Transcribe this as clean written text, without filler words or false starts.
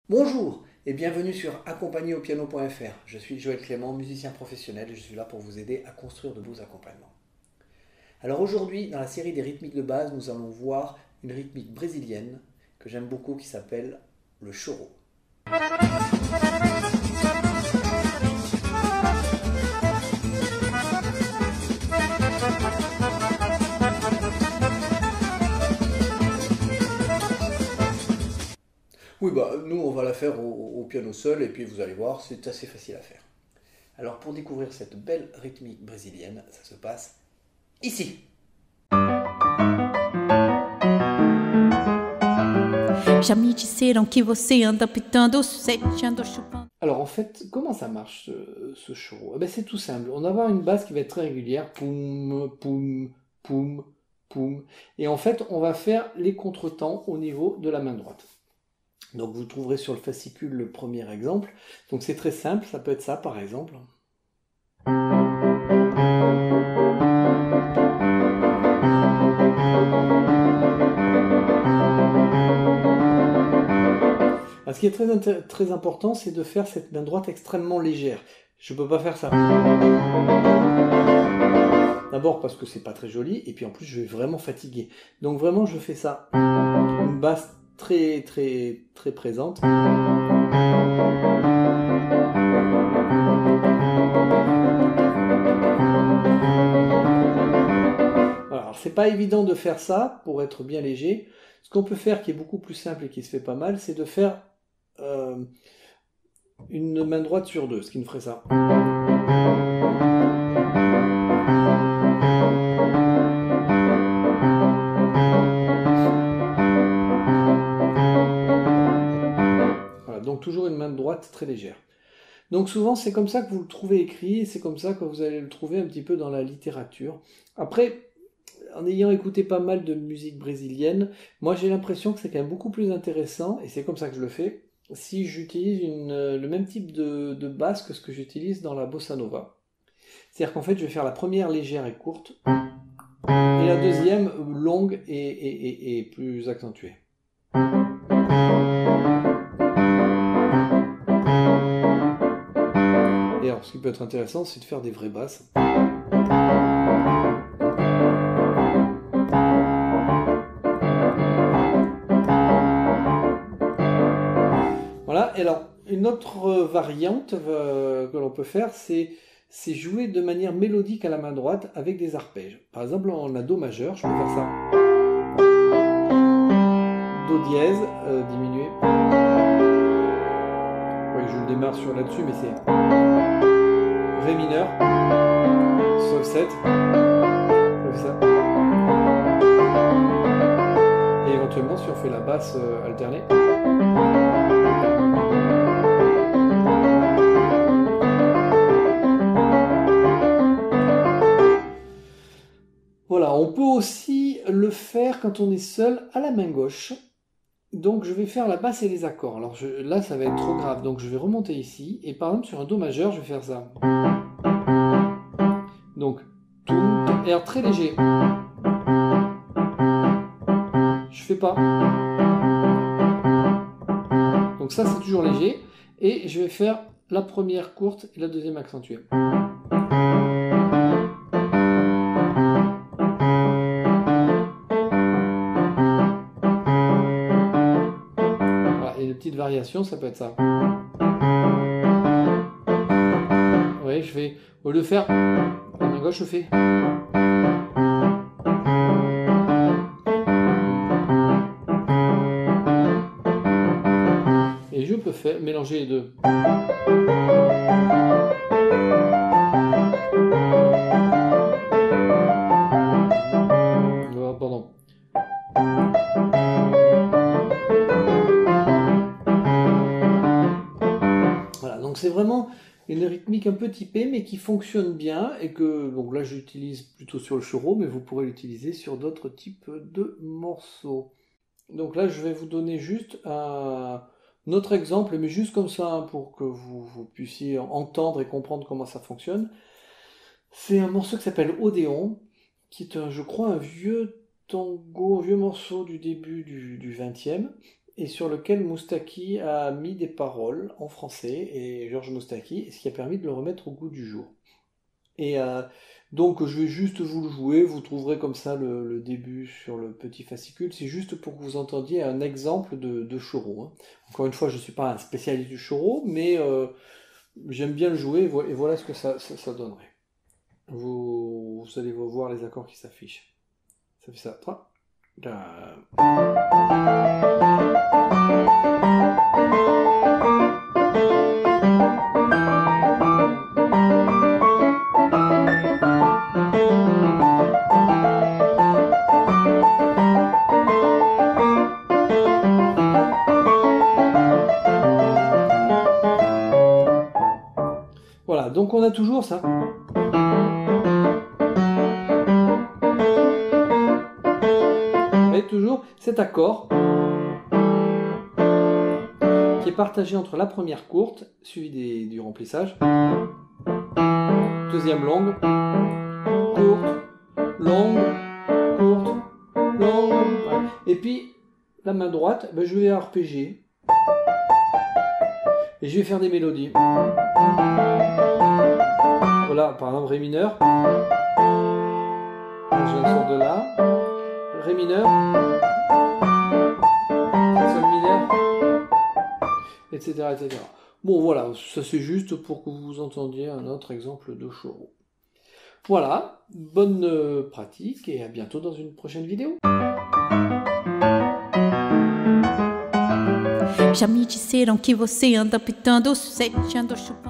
Bonjour et bienvenue sur accompagnéaupiano.fr. Je suis Joël Clément, musicien professionnel et je suis là pour vous aider à construire de beaux accompagnements. Alors aujourd'hui, dans la série des rythmiques de base, nous allons voir une rythmique brésilienne que j'aime beaucoup qui s'appelle le choro. Oui, nous on va la faire au piano seul et puis vous allez voir, c'est assez facile à faire. Alors pour découvrir cette belle rythmique brésilienne, ça se passe ici. Já me disseram que você anda pitando sete, anda chupando. Alors en fait, comment ça marche ce choro? C'est tout simple. On va avoir une basse qui va être très régulière. Poum, poum, poum, poum. Et en fait, on va faire les contretemps au niveau de la main droite. Donc vous trouverez sur le fascicule le premier exemple. Donc c'est très simple, ça peut être ça par exemple. Alors, ce qui est très important, c'est de faire cette main droite extrêmement légère. Je ne peux pas faire ça. D'abord parce que c'est pas très joli, et puis en plus je vais vraiment fatiguer. Donc vraiment je fais ça. Une basse très très très présente. Voilà. Alors c'est pas évident de faire ça pour être bien léger. Ce qu'on peut faire qui est beaucoup plus simple et qui se fait pas mal, c'est de faire une main droite sur deux, ce qui nous ferait ça. Voilà, donc toujours une main droite très légère. Donc souvent c'est comme ça que vous le trouvez écrit, et c'est comme ça que vous allez le trouver un petit peu dans la littérature. Après, en ayant écouté pas mal de musique brésilienne, moi j'ai l'impression que c'est quand même beaucoup plus intéressant, et c'est comme ça que je le fais, si j'utilise le même type de basse que ce que j'utilise dans la bossa nova. C'est-à-dire qu'en fait je vais faire la première légère et courte, et la deuxième longue et plus accentuée. Et alors ce qui peut être intéressant, c'est de faire des vraies basses. Voilà, et alors une autre variante que l'on peut faire, c'est jouer de manière mélodique à la main droite avec des arpèges. Par exemple, on a Do majeur, je peux faire ça. Do dièse, diminué. Oui, je le démarre sur là-dessus, mais c'est Ré mineur, Sol 7, comme ça. Et éventuellement, si on fait la basse alternée. Voilà, on peut aussi le faire quand on est seul à la main gauche. Donc je vais faire la basse et les accords. Alors là, ça va être trop grave, donc je vais remonter ici. Et par exemple, sur un Do majeur, je vais faire ça. Donc, et alors très léger. Je fais pas. Donc ça, c'est toujours léger. Et je vais faire la première courte et la deuxième accentuée. Petite variation, ça peut être ça. Oui, je fais, au lieu de faire la main gauche, je fais. Et je peux faire mélanger les deux. Pardon. Donc c'est vraiment une rythmique un peu typée mais qui fonctionne bien et que donc là j'utilise plutôt sur le choro mais vous pourrez l'utiliser sur d'autres types de morceaux. Donc là je vais vous donner juste un autre exemple mais juste comme ça hein, pour que vous puissiez entendre et comprendre comment ça fonctionne. C'est un morceau qui s'appelle Odéon qui est je crois un vieux tango, un vieux morceau du début du 20e. et sur lequel Moustaki a mis des paroles en français, et Georges Moustaki, ce qui a permis de le remettre au goût du jour. Et donc je vais juste vous le jouer, vous trouverez comme ça le début sur le petit fascicule, c'est juste pour que vous entendiez un exemple de choro, hein. Encore une fois, je ne suis pas un spécialiste du choro, mais j'aime bien le jouer, et voilà ce que ça donnerait. Vous allez voir les accords qui s'affichent. Ça fait ça, 3, 4... Voilà, donc on a toujours ça. Et toujours cet accord qui est partagé entre la première courte, suivie du remplissage, deuxième longue, courte, longue, courte, longue, voilà. Et puis la main droite, je vais arpéger et je vais faire des mélodies. Voilà, par exemple Ré mineur, je sors de là, Ré mineur, Sol mineur, etc., etc. Bon voilà, ça c'est juste pour que vous entendiez un autre exemple de choro. Voilà, bonne pratique et à bientôt dans une prochaine vidéo. Já me disseram que você anda pitando, sete ando chupando.